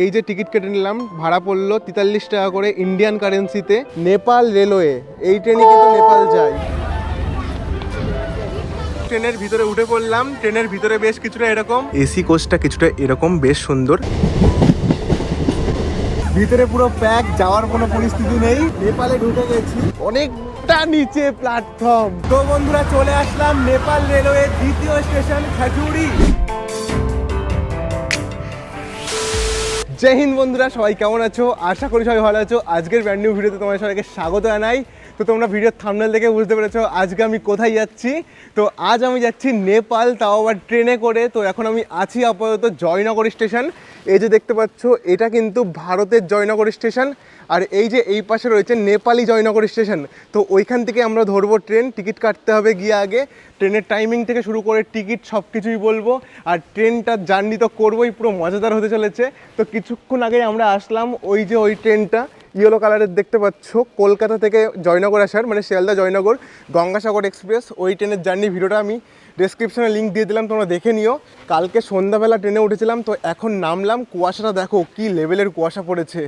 এই যে টিকিট কেটে নিলাম, ভাড়া পড়লো 43 টাকা করে ইন্ডিয়ান কারেন্সিতে। নেপাল রেলওয়ে, এই ট্রেনে কিন্তু নেপাল যায়। ট্রেনের ভিতরে উঠে পড়লাম। ট্রেনের ভিতরে বেশ কিছুটা এরকম, এসি কোচটা কিছুটা এরকম, বেশ সুন্দর। ভিতরে পুরো প্যাক, যাওয়ার কোনো পরিস্থিতি নেই। নেপালে ঢুকে গেছি, অনেকটা নিচে প্ল্যাটফর্ম। তো বন্ধুরা চলে আসলাম নেপাল রেলওয়ে দ্বিতীয় স্টেশন খাজুরি। জয় হিন্দ বন্ধুরা, সবাই কেমন আছো? আশা করি সবাই ভালো আছো। আজকের ব্র্যান্ড নিউ ভিডিওতে তোমাদের সবাইকে স্বাগত জানাই। তো তোমরা ভিডিওর থাম্বনেল দেখে বুঝতে পেরেছো আজকে আমি কোথায় যাচ্ছি। তো আজ আমি যাচ্ছি নেপাল, তাও আবার ট্রেনে করে। তো এখন আমি আছি আপাতত জয়নগর স্টেশন। এই যে দেখতে পাচ্ছ, এটা কিন্তু ভারতের জয়নগর স্টেশন। আর এই যে এই পাশে রয়েছে নেপালি জয়নগর স্টেশন। তো ওইখান থেকে আমরা ধরবো ট্রেন। টিকিট কাটতে হবে গিয়ে আগে। ট্রেনের টাইমিং থেকে শুরু করে টিকিট সব কিছুই বলবো। আর ট্রেনটার জার্নি তো করবোই, পুরো মজাদার হতে চলেছে। তো কিছুক্ষণ আগে আমরা আসলাম, ওই যে ওই ট্রেনটা ইয়েলো কালারের দেখতে পাচ্ছ, কলকাতা থেকে জয়নগর আসার, মানে শিয়ালদা জয়নগর গঙ্গাসাগর এক্সপ্রেস। ওই ট্রেনের জার্নি ভিডিওটা আমি ডেসক্রিপশনে লিঙ্ক দিয়ে দিলাম, তোমরা দেখে নিও। কালকে সন্ধ্যাবেলা ট্রেনে উঠেছিলাম, তো এখন নামলাম। কুয়াশাটা দেখো কি লেভেলের কুয়াশা পড়েছে।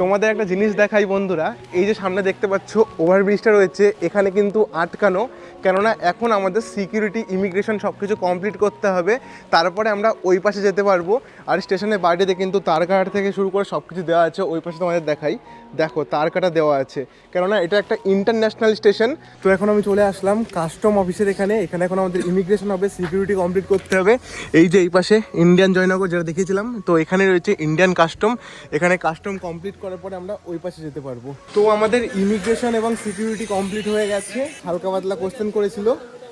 তোমাদের একটা জিনিস দেখাই বন্ধুরা, এই যে সামনে দেখতে পাচ্ছ ওভারব্রিজটা রয়েছে, এখানে কিন্তু আটকানো, কেননা এখন আমাদের সিকিউরিটি, ইমিগ্রেশন সব কিছু কমপ্লিট করতে হবে, তারপরে আমরা ওই পাশে যেতে পারবো। আর স্টেশনের বাইরেতে কিন্তু তার কাটা থেকে শুরু করে সব কিছু দেওয়া আছে। ওই পাশে তোমাদের দেখাই, দেখো তার কাটা দেওয়া আছে, কেননা এটা একটা ইন্টারন্যাশনাল স্টেশন। তো এখন আমি চলে আসলাম কাস্টম অফিসের এখানে। এখানে এখন আমাদের ইমিগ্রেশন হবে, সিকিউরিটি কমপ্লিট করতে হবে। এই যে এই পাশে ইন্ডিয়ান জয়নগর যেটা দেখিয়েছিলাম, তো এখানে রয়েছে ইন্ডিয়ান কাস্টম। এখানে কাস্টম কমপ্লিট করার পরে আমরা ওই পাশে যেতে পারবো। তো আমাদের ইমিগ্রেশন এবং সিকিউরিটি কমপ্লিট হয়ে গেছে। হালকা পাতলা কোশ্চেন করেছিল,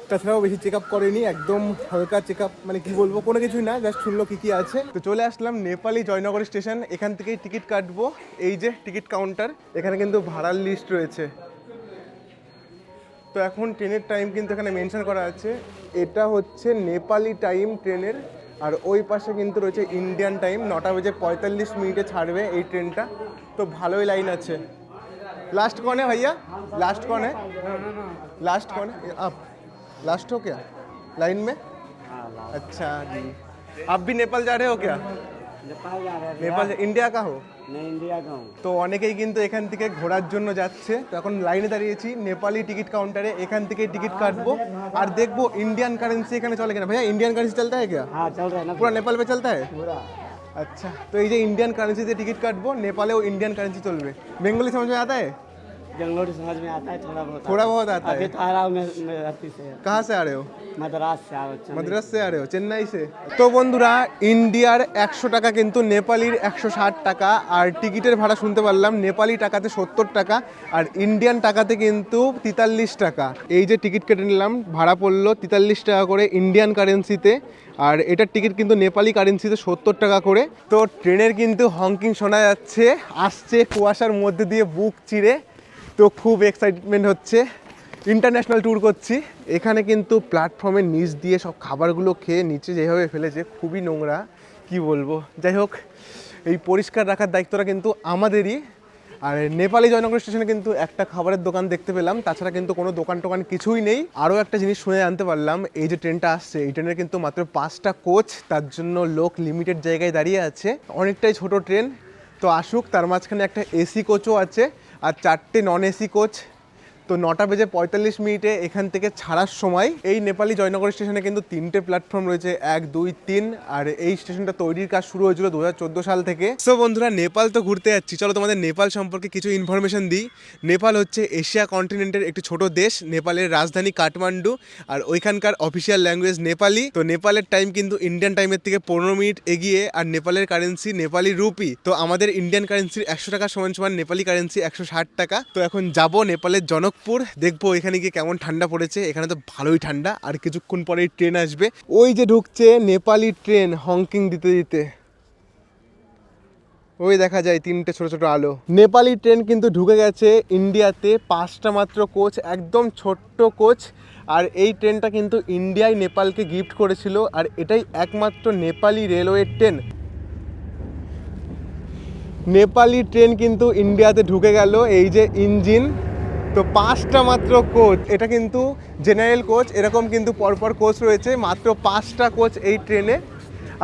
তাছাড়াও বেশি চেক আপ করেনি, একদম হালকা চেক আপ, মানে কি বলবো, কোনো কিছুই না, জাস্ট শুনলো কী কী আছে। তো চলে আসলাম নেপালি জয়নগর স্টেশন। এখান থেকেই টিকিট কাটবো। এই যে টিকিট কাউন্টার, এখানে কিন্তু ভাড়ার লিস্ট রয়েছে। তো এখন ট্রেনের টাইম কিন্তু এখানে মেনশন করা আছে, এটা হচ্ছে নেপালি টাইম ট্রেনের। আর ওই পাশে কিন্তু রয়েছে ইন্ডিয়ান টাইম, 9:45 ছাড়বে এই ট্রেনটা। তো ভালোই লাইন আছে। लास्ट कौन है भैया? लास्ट कौन है? लास्ट कौन है? आप लास्ट हो क्या लाइन में? अच्छा जी। आप भी नेपाल जा रहे हो क्या? नेपाल जा रहे हैं। नेपाल इंडिया का हो? मैं इंडिया का हूँ। তো অনেকেই কিন্তু এখান থেকে ঘোরার জন্য যাচ্ছে। তো এখন লাইনে দাঁড়িয়েছি নেপালি টিকিট কাউন্টারে, এখান থেকে টিকিট কাটবো আর দেখবো ইন্ডিয়ান কারেন্সি এখানে চলে কিনা। भैया इंडियन करेंसी चलता है क्या? हाँ चल रहा है ना पूरा नेपाल पे चलता है? पूरा। अच्छा, तो ये जो इंडियन करेंसी से टिकट काटबो, नेपाले वो इंडियन करेंसी चलবে। बेंगली समझ में आता है? बेंगलोर समझ में आता है थोड़ा बहुत। थोड़ा बहुत आता अभी है। तो आ रहा हूँ मैं रांची से। कहाँ से आ रहे हो? मद्रास से आ रहा हूँ। মাদ্রাস से आ रहे हो? চেন্নাই से? তো বন্ধুরা, ইন্ডিয়ার 100 টাকা কিন্তু নেপালির 160 টাকা। আর টিকিটের ভাড়া শুনতে পারলাম নেপালি টাকাতে 70 টাকা, আর ইন্ডিয়ান টাকাতে কিন্তু 43 টাকা। এই যে টিকিট কেটে নিলাম, ভাড়া পড়লো 43 টাকা করে ইন্ডিয়ান কারেন্সিতে। আর এটার টিকিট কিন্তু নেপালি কারেন্সিতে 70 টাকা করে। তো ট্রেনের কিন্তু হংকিং শোনা যাচ্ছে, আসছে কুয়াশার মধ্যে দিয়ে বুক চিরে। তো খুব এক্সাইটমেন্ট হচ্ছে, ইন্টারন্যাশনাল ট্যুর করছি। এখানে কিন্তু প্ল্যাটফর্মের নিচ দিয়ে সব খাবারগুলো খেয়ে নিচে যেভাবে ফেলেছে, খুবই নোংরা, কি বলবো। যাই হোক, এই পরিষ্কার রাখার দায়িত্বটা কিন্তু আমাদেরই। আর নেপালি জয়নগর স্টেশনে কিন্তু একটা খাবারের দোকান দেখতে পেলাম, তাছাড়া কিন্তু কোনো দোকান টোকান কিছুই নেই। আরও একটা জিনিস শুনে জানতে পারলাম, এই যে ট্রেনটা আসছে, এই ট্রেনের কিন্তু মাত্র 5টা কোচ, তার জন্য লোক লিমিটেড জায়গায় দাঁড়িয়ে আছে। অনেকটাই ছোট ট্রেন। তো আসুক, তার মাঝখানে একটা এসি কোচও আছে আর 4টে নন এসি কোচ। তো 9:45 এখান থেকে ছাড়ার সময় এই নেপালি জয়নগর স্টেশনে কিন্তু 3টে প্ল্যাটফর্ম রয়েছে, 1, 2, 3। আর এই স্টেশনটা তৈরির কাজ শুরু হয়েছিল 2014 সাল থেকে। সো বন্ধুরা, নেপাল তো ঘুরতে যাচ্ছি, চলো তোমাদের নেপাল সম্পর্কে কিছু ইনফরমেশন দিই। নেপাল হচ্ছে এশিয়া কন্টিনেন্টের একটি ছোট দেশ। নেপালের রাজধানী কাঠমান্ডু, আর ওইখানকার অফিসিয়াল ল্যাঙ্গুয়েজ নেপালি। তো নেপালের টাইম কিন্তু ইন্ডিয়ান টাইমের থেকে 15 মিনিট এগিয়ে। আর নেপালের কারেন্সি নেপালি রুপি। তো আমাদের ইন্ডিয়ান কারেন্সির 100 টাকা সমান সমান নেপালি কারেন্সি 160 টাকা। তো এখন যাব নেপালের জনকপুর, দেখবো এখানে গিয়ে কেমন ঠান্ডা পড়েছে। এখানে তো ভালোই ঠান্ডা। আর কিছুক্ষণ পরেই ট্রেন আসবে, ওই যে ঢুকছে নেপালি ট্রেন হংকিং দিতে দিতে। ওই দেখা যায় 3টে ছোট ছোট আলো। নেপালি ট্রেন কিন্তু ঢুকে গেছে ইন্ডিয়াতে, 5টা মাত্র কোচ, একদম ছোট্ট কোচ। আর এই ট্রেনটা কিন্তু ইন্ডিয়ায় নেপালকে গিফট করেছিল। আর এটাই একমাত্র Nepali railway train. Nepali train কিন্তু ইন্ডিয়াতে ঢুকে গেল। এই যে ইঞ্জিন, তো 5টা মাত্র কোচ। এটা কিন্তু জেনারেল কোচ, এরকম কিন্তু পরপর কোচ রয়েছে, মাত্র 5টা কোচ এই ট্রেনে।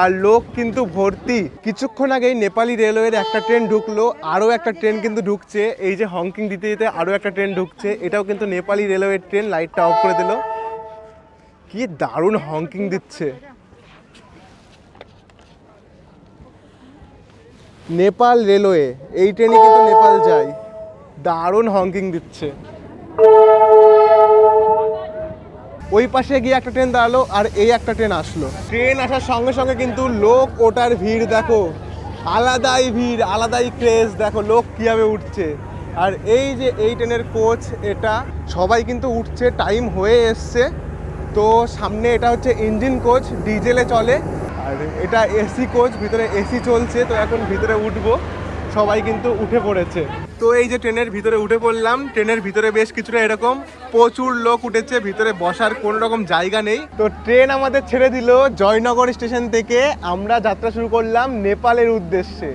আর লোক কিন্তু ভর্তি। কিছুক্ষণ আগেই নেপালি রেলওয়ের একটা ট্রেন ঢুকলো, আরও একটা ট্রেন কিন্তু ঢুকছে। এই যে হংকিং দিতে দিতে আরও একটা ট্রেন ঢুকছে, এটাও কিন্তু নেপালি রেলওয়ের ট্রেন। লাইটটা অফ করে দিল, কি দারুণ হংকিং দিচ্ছে। নেপাল রেলওয়ে, এই ট্রেনে কিন্তু নেপাল যায়। দারুণ হংকিং দিচ্ছে। ওই পাশে গিয়ে একটা ট্রেন দাঁড়ালো আর এই একটা ট্রেন আসলো। ট্রেন আসার সঙ্গে সঙ্গে কিন্তু লোক ওটার ভিড় দেখো, আলাদাই ভিড়, আলাদাই ক্রেজ। দেখো লোক কীভাবে উঠছে। আর এই যে এই ট্রেনের কোচ, এটা সবাই কিন্তু উঠছে, টাইম হয়ে এসছে। তো সামনে এটা হচ্ছে ইঞ্জিন কোচ, ডিজেলে চলে। আর এটা এসি কোচ, ভিতরে এসি চলছে। তো এখন ভিতরে উঠবো, সবাই কিন্তু উঠে পড়েছে। তো এই যে ট্রেনের ভিতরে উঠে পড়লাম। ট্রেনের ভিতরে বেশ কিছুটা এরকম প্রচুর লোক উঠেছে, ভিতরে বসার কোনো রকম জায়গা নেই। তো ট্রেন আমাদের ছেড়ে দিল জয়নগর স্টেশন থেকে। আমরা যাত্রা শুরু করলাম নেপালের উদ্দেশ্যে।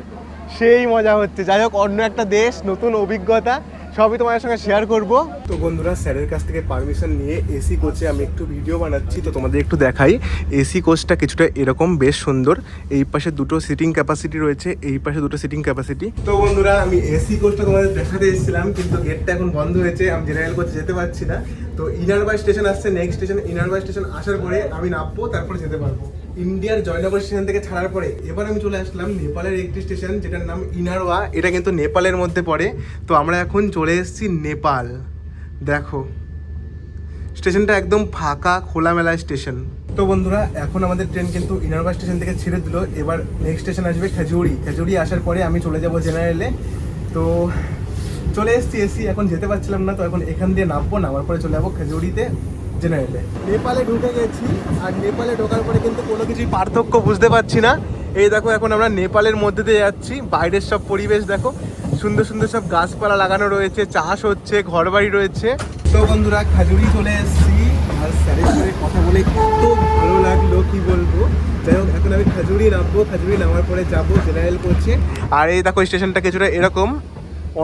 সেই মজা হচ্ছে। যাই হোক, অন্য একটা দেশ, নতুন অভিজ্ঞতা, সবই তোমাদের সঙ্গে শেয়ার করব। তো বন্ধুরা, স্যারের কাছ থেকে পারমিশন নিয়ে এসি কোচে আমি একটু ভিডিও বানাচ্ছি। তো তোমাদের একটু দেখাই। এসি কোচটা কিছুটা এরকম, বেশ সুন্দর। এই পাশে দুটো সিটিং ক্যাপাসিটি রয়েছে, এই পাশে দুটো সিটিং ক্যাপাসিটি। তো বন্ধুরা, আমি এসি কোচটা তোমাদের দেখাতে এসেছিলাম, কিন্তু গেটটা এখন বন্ধ হয়েছে, আমি জেনারেল কোচে যেতে পারছি না। তো ইনারবাই স্টেশন আসছে, নেক্সট স্টেশন ইনারবাই স্টেশন আসার পরে আমি নামবো, তারপরে যেতে পারবো। ইন্ডিয়ার জয়নগর স্টেশন থেকে ছাড়ার পরে এবার আমি চলে আসলাম নেপালের একটি স্টেশন, যেটার নাম ইনারওয়া। এটা কিন্তু নেপালের মধ্যে পড়ে। তো আমরা এখন চলে এসেছি নেপাল। দেখো স্টেশনটা একদম ফাঁকা, খোলামেলা স্টেশন। তো বন্ধুরা, এখন আমাদের ট্রেন কিন্তু ইনারওয়া স্টেশন থেকে ছেড়ে দিল। এবার নেক্সট স্টেশন আসবে খেজুরি। খেজুরি আসার পরে আমি চলে যাব জেনারেলে। তো চলে এসেছি এসি, এখন যেতে পারছিলাম না। তো এখন এখান দিয়ে নামবো, নামার পরে চলে যাবো খেজুরিতে জেনারেলে। নেপালে ঢুকে গেছি, আর নেপালে ঢোকার পরে কিন্তু কোনো কিছুই পার্থক্য বুঝতে পারছি না। এই দেখো, এখন আমরা নেপালের মধ্যে দিয়ে যাচ্ছি। বাইরের সব পরিবেশ দেখো, সুন্দর সুন্দর সব গাছপালা লাগানো রয়েছে, চাষ হচ্ছে, ঘরবাড়ি রয়েছে। তো বন্ধুরা, খেজুরি চলে এসেছি। আর স্যারের সঙ্গে কথা বলে এত ভালো লাগলো, কি বলবো। যাই হোক, এখন আমি খেজুরি নামবো, খেজুরি নামার পরে যাবো জেনারেল কোচে। আর এই দেখো স্টেশনটা কিছুটা এরকম,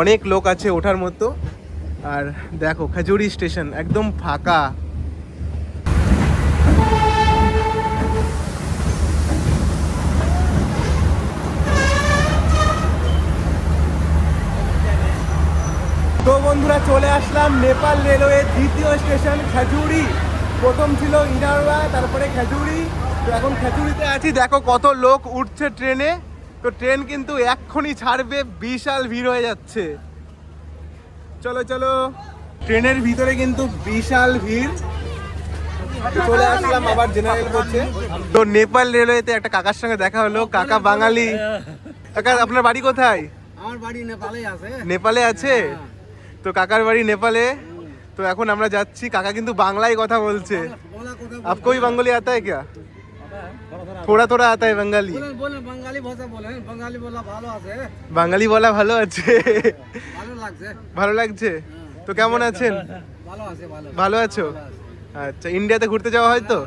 অনেক লোক আছে ওঠার মতো। আর দেখো খেজুরি স্টেশন একদম ফাঁকা। তো বন্ধুরা, চলে আসলাম নেপাল রেলওয়ে দ্বিতীয় স্টেশন খেজুরি। প্রথম ছিল ইনারওয়া, তারপরে খেজুরি। তো এখন খেজুরিতে আছি। দেখো কত লোক উঠছে ট্রেনে। তো ট্রেন কিন্তু এক্ষুনি ছাড়বে, বিশাল ভিড় হয়ে যাচ্ছে। চলো চলো, ট্রেনের ভিতরে কিন্তু বিশাল ভিড়। চলে আসলাম আবার জেনারেল কোচে। তো নেপাল রেলওয়েতে একটা কাকার সঙ্গে দেখা হলো। কাকা বাঙালি। কাকা, আপনার বাড়ি কোথায়? আমার বাড়ি নেপালে আছে। নেপালে আছে? তো কাকার বাড়ি নেপালে। তো এখন আমরা যাচ্ছি। কাকা কিন্তু বাংলায় কথা বলছে। आपको भी बंगाली आता है क्या? थोड़ा थोड़ा आता है बंगाली। বাঙালি ভাষা বলেন, বাঙালি বলা ভালো আছে। বাঙালি বলা ভালো আছে, ভালো লাগছে। ভালো লাগছে। তো কেমন আছেন? ভালো আছে, ভালো। ভালো আছো? আচ্ছা, ইন্ডিয়াতে ঘুরতে যাওয়া হয় তো?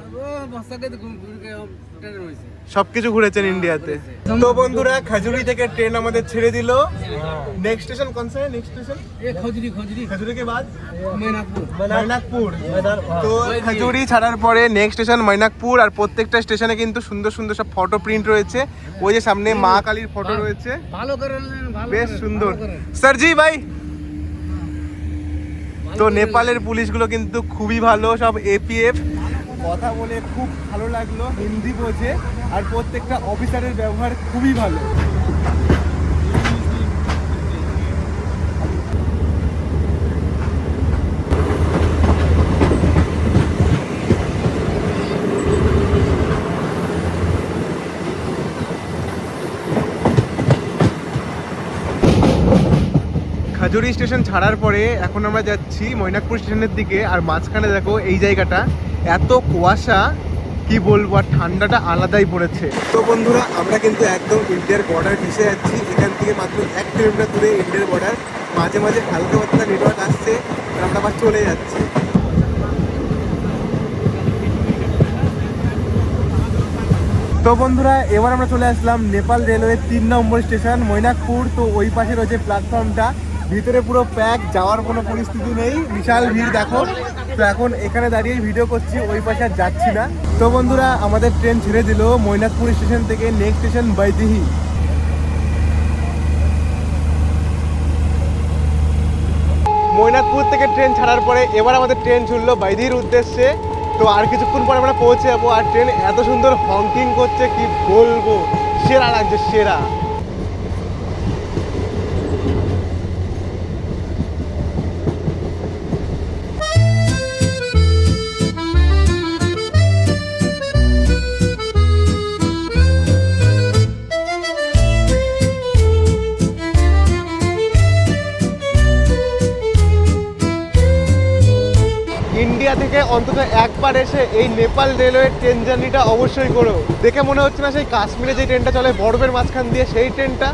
সবকিছু ঘুরেছেন ইন্ডিয়াতে। তো বন্ধুরা, খেজুরি থেকে ট্রেন আমাদের ছেড়ে দিল। नेक्स्ट स्टेशन कौन सा है? नेक्स्ट स्टेशन ये खजूरी खजूरी खजूरी के बाद मैनाकपुर মৈনাকপুর। তো খেজুরি ছাড়ার পরে নেক্সট স্টেশন মৈনাকপুর। আর প্রত্যেকটা স্টেশনে কিন্তু সুন্দর সুন্দর সব ফটো প্রিন্ট রয়েছে। ওই যে সামনে মা কালীর ফটো রয়েছে, ভালো করে ভালো বেশ সুন্দর। স্যারজি ভাই। তো নেপালের পুলিশগুলো কিন্তু খুবই ভালো, সব এপিএফ। কথা বলে খুব ভালো লাগলো, হিন্দি বোঝে। আর প্রত্যেকটা অফিসারের ব্যবহার খুবই ভালো। খেজুরি স্টেশন ছাড়ার পরে এখন আমরা যাচ্ছি মৈনাকপুর স্টেশনের দিকে। আর মাঝখানে দেখো এই জায়গাটা এত কুয়াশা, কি বলবো। আর ঠান্ডাটা আলাদাই পড়েছে। তো বন্ধুরা, আমরা কিন্তু একদম ইন্ডিয়ার বর্ডার ঘেঁষে যাচ্ছি। এখান থেকে মাত্র 1 কিলোমিটার দূরে ইন্ডিয়ার বর্ডার। মাঝে মাঝে হালকা পাতলা নেটওয়ার্ক আসছে, আমরা আবার চলে যাচ্ছি। তো বন্ধুরা, এবার আমরা চলে আসলাম নেপাল রেলওয়ে 3 নম্বর স্টেশন মৈনাকপুর। তো ওই পাশে রয়েছে প্ল্যাটফর্মটা। ভিতরে পুরো প্যাক, যাওয়ার কোনো পরিস্থিতি নেই, বিশাল ভিড় দেখো। তো এখন এখানে দাঁড়িয়ে ভিডিও করছি, ওই পাশে আর যাচ্ছি না। তো বন্ধুরা আমাদের ট্রেন ছেড়ে দিল মৈনাকপুর স্টেশন থেকে, নেক্সট স্টেশন বৈদেহী। মৈনাকপুর থেকে ট্রেন ছাড়ার পরে এবার আমাদের ট্রেন ছুটলো বৈদেহীর উদ্দেশ্যে। তো আর কিছুক্ষণ পরে আমরা পৌঁছে যাবো। আর ট্রেন এত সুন্দর হংকিং করছে কি বলবো, সেরা লাগছে সেরা। ইন্ডিয়া থেকে অন্তত একবার এসে এই নেপাল রেলওয়ে ট্রেন জার্নিটা অবশ্যই করো। দেখে মনে হচ্ছে না সেই কাশ্মীরে যে ট্রেনটা চলে বরফের মাঝখান দিয়ে, সেই ট্রেনটা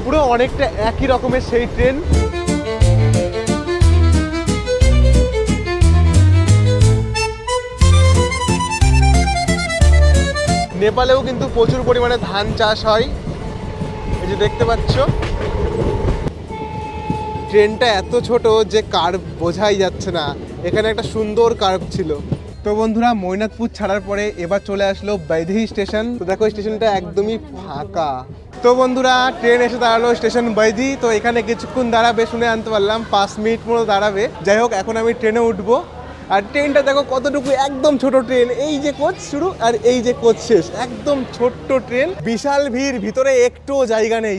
পুরো অনেকটা একই রকমের সেই ট্রেন। নেপালেও কিন্তু প্রচুর পরিমাণে ধান চাষ হয়, এই যে দেখতে পাচ্ছ। ট্রেনটা এত ছোট যে কার্ভ বোঝাই যাচ্ছে না, এখানে একটা সুন্দর কার্ভ ছিল। তো বন্ধুরা মৈনাকপুর ছাড়ার পরে এবার চলে আসলো বৈদেহী স্টেশন। তো দেখো স্টেশনটা একদমই ফাঁকা। তো বন্ধুরা ট্রেন এসে দাঁড়ালো স্টেশন বৈদেহী। তো এখানে কিছুক্ষণ দাঁড়াবে শুনে আনতে পারলাম, 5 মিনিট মতো দাঁড়াবে। যাই হোক এখন আমি ট্রেনে উঠবো। আর ট্রেনটা দেখো কতটুকু, একদম ছোট ট্রেন। এই যে কোচ শুরু আর এই যে কোচ শেষ, একদম ছোট্ট ট্রেন। বিশাল ভিড়, ভিতরে একটুও জায়গা নেই।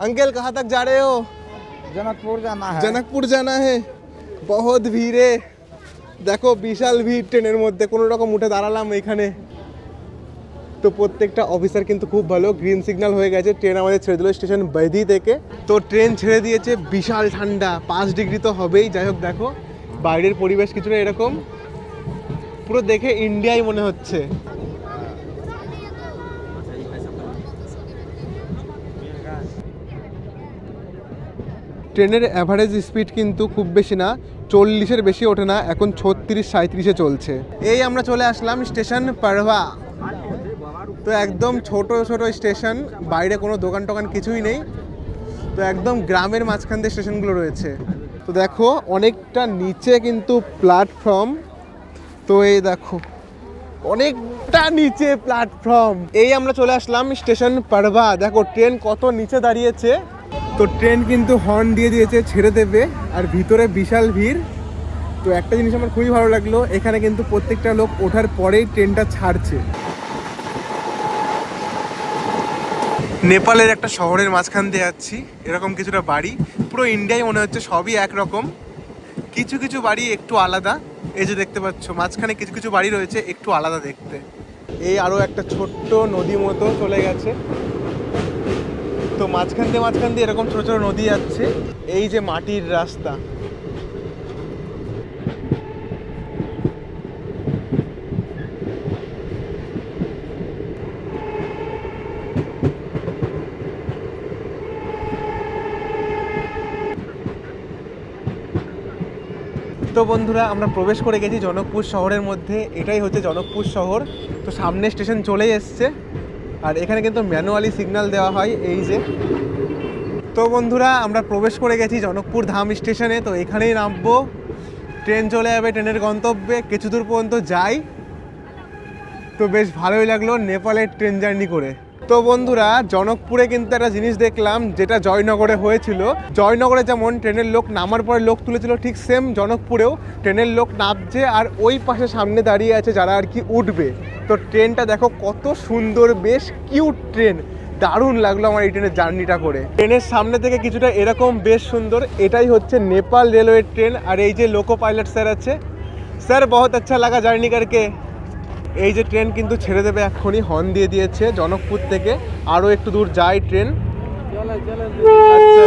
আঙ্কেল কাহা তক যা রে হো? जनकपुर जाना है। जनकपुर जाना है, बहुत भीड़ है। দেখো বিশাল ভিড় ট্রেনের মধ্যে, কোনো রকম উঠে দাঁড়ালাম এখানে। তো প্রত্যেকটা অফিসার কিন্তু খুব ভালো, গ্রিন সিগন্যাল হয়ে গেছে, ট্রেন আমাদের ছেড়ে দিল স্টেশন বৈদেহী থেকে। তো ট্রেন ছেড়ে দিয়েছে, বিশাল ঠান্ডা, 5 ডিগ্রি তো হবেই। যাই হোক দেখো বাইরের পরিবেশ কিছুটা এরকম, পুরো দেখে ইন্ডিয়াই মনে হচ্ছে। ট্রেনের অ্যাভারেজ স্পিড কিন্তু খুব বেশি না, 40-এর বেশি ওঠে না, এখন 36-37-এ চলছে। এই আমরা চলে আসলাম স্টেশন পারভা। তো একদম ছোট ছোট স্টেশন, বাইরে কোনো দোকান টোকান কিছুই নেই। তো একদম গ্রামের মাঝখান দিয়ে স্টেশনগুলো রয়েছে। তো দেখো অনেকটা নিচে কিন্তু প্ল্যাটফর্ম। তো এই দেখো অনেকটা নিচে প্ল্যাটফর্ম। এই আমরা চলে আসলাম স্টেশন পারভা। দেখো ট্রেন কত নিচে দাঁড়িয়েছে। তো ট্রেন কিন্তু হর্ন দিয়ে দিয়েছে, ছেড়ে দেবে। আর ভিতরে বিশাল ভিড়। তো একটা জিনিস আমার খুবই ভালো লাগলো, এখানে কিন্তু প্রত্যেকটা লোক ওঠার পরেই ট্রেনটা ছাড়ছে। নেপালের একটা শহরের মাঝখান দিয়ে যাচ্ছি, এরকম কিছুটা বাড়ি, পুরো ইন্ডিয়ায় মনে হচ্ছে সবই একরকম, কিছু কিছু বাড়ি একটু আলাদা। এই যে দেখতে পাচ্ছ মাঝখানে কিছু কিছু বাড়ি রয়েছে একটু আলাদা দেখতে। এই আরও একটা ছোট্ট নদী মতো চলে গেছে। তো মাঝখান দিয়ে এরকম ছোট ছোট নদী যাচ্ছে। এই যে মাটির রাস্তা, তো বন্ধুরা আমরা প্রবেশ করে গেছি জনকপুর শহরের মধ্যে। এটাই হচ্ছে জনকপুর শহর। তো সামনে স্টেশন চলেই এসছে। আর এখানে কিন্তু ম্যানুয়ালি সিগন্যাল দেওয়া হয়, এই যে। তো বন্ধুরা আমরা প্রবেশ করে গেছি জনকপুর ধাম স্টেশনে। তো এখানেই নামবো, ট্রেন চলে যাবে ট্রেনের গন্তব্যে। কিছু দূর পর্যন্ত যাই। তো বেশ ভালোই লাগলো নেপালের ট্রেন জার্নি করে। তো বন্ধুরা জনকপুরে কিন্তু একটা জিনিস দেখলাম যেটা জয়নগরে হয়েছিল। জয়নগরে যেমন ট্রেনের লোক নামার পরে লোক তুলেছিল, ঠিক সেম জনকপুরেও ট্রেনের লোক নামছে আর ওই পাশে সামনে দাঁড়িয়ে আছে যারা আর কি উঠবে। তো ট্রেনটা দেখো কত সুন্দর, বেশ কিউট ট্রেন। দারুণ লাগলো আমার এই ট্রেনের জার্নিটা করে। ট্রেনের সামনে থেকে কিছুটা এরকম বেশ সুন্দর। এটাই হচ্ছে নেপাল রেলওয়ে ট্রেন। আর এই যে লোকো পাইলট স্যার আছে, স্যার বহুত আচ্ছা লাগা জার্নি করকে। এই যে ট্রেন কিন্তু ছেড়ে দেবে এক্ষুনি, হর্ন দিয়ে দিয়েছে জনকপুর থেকে। আরও একটু দূর যায় ট্রেন। আচ্ছা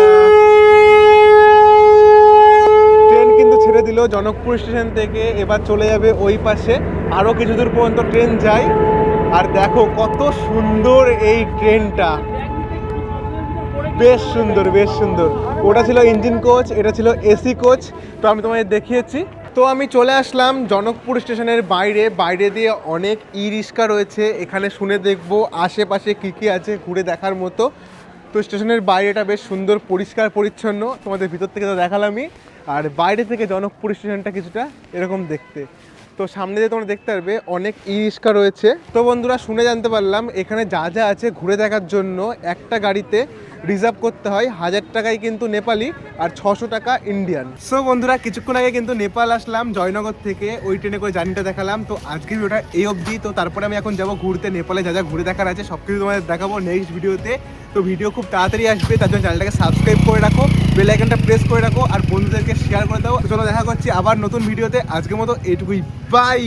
ট্রেন কিন্তু ছেড়ে দিল জনকপুর স্টেশন থেকে, এবার চলে যাবে ওই পাশে। আরও কিছু দূর পর্যন্ত ট্রেন যায়। আর দেখো কত সুন্দর এই ট্রেনটা, বেশ সুন্দর বেশ সুন্দর। ওটা ছিল ইঞ্জিন কোচ, এটা ছিল এসি কোচ। তো আমি তোমাদের দেখিয়েছি। তো আমি চলে আসলাম জনকপুর স্টেশনের বাইরে। বাইরে দিয়ে অনেক ই রিক্সা রয়েছে, এখানে শুনে দেখবো আশেপাশে কী কী আছে ঘুরে দেখার মতো। তো স্টেশনের বাইরেটা বেশ সুন্দর পরিষ্কার পরিচ্ছন্ন, তোমাদের ভিতর থেকে তো দেখালামই। আর বাইরে থেকে জনকপুর স্টেশনটা কিছুটা এরকম দেখতে। তো সামনে দিয়ে তোমরা দেখতে পারবে অনেক ই রিক্সা রয়েছে। তো বন্ধুরা শুনে জানতে পারলাম এখানে যা যা আছে ঘুরে দেখার জন্য একটা গাড়িতে রিজার্ভ করতে হয় 1000 টাকায় কিন্তু নেপালি আর 600 টাকা ইন্ডিয়ান। সো বন্ধুরা কিছুক্ষণ আগে কিন্তু নেপাল আসলাম জয়নগর থেকে, ওই ট্রেনে করে জার্নিটা দেখালাম। তো আজকের ভিডিওটা এই অবধি। তো তারপরে আমি এখন যাবো ঘুরতে, নেপালে যা যা ঘুরে দেখার আছে সব কিছু তোমাদের দেখাবো নেক্সট ভিডিওতে। তো ভিডিও খুব তাড়াতাড়ি আসবে, তার জন্য চ্যানেলটাকে সাবস্ক্রাইব করে রাখো, বেল আইকনটা প্রেস করে রাখো আর বন্ধুদেরকে শেয়ার করে দাও। তো চলো দেখা করছি আবার নতুন ভিডিওতে, আজকের মতো এইটুকুই, বাই।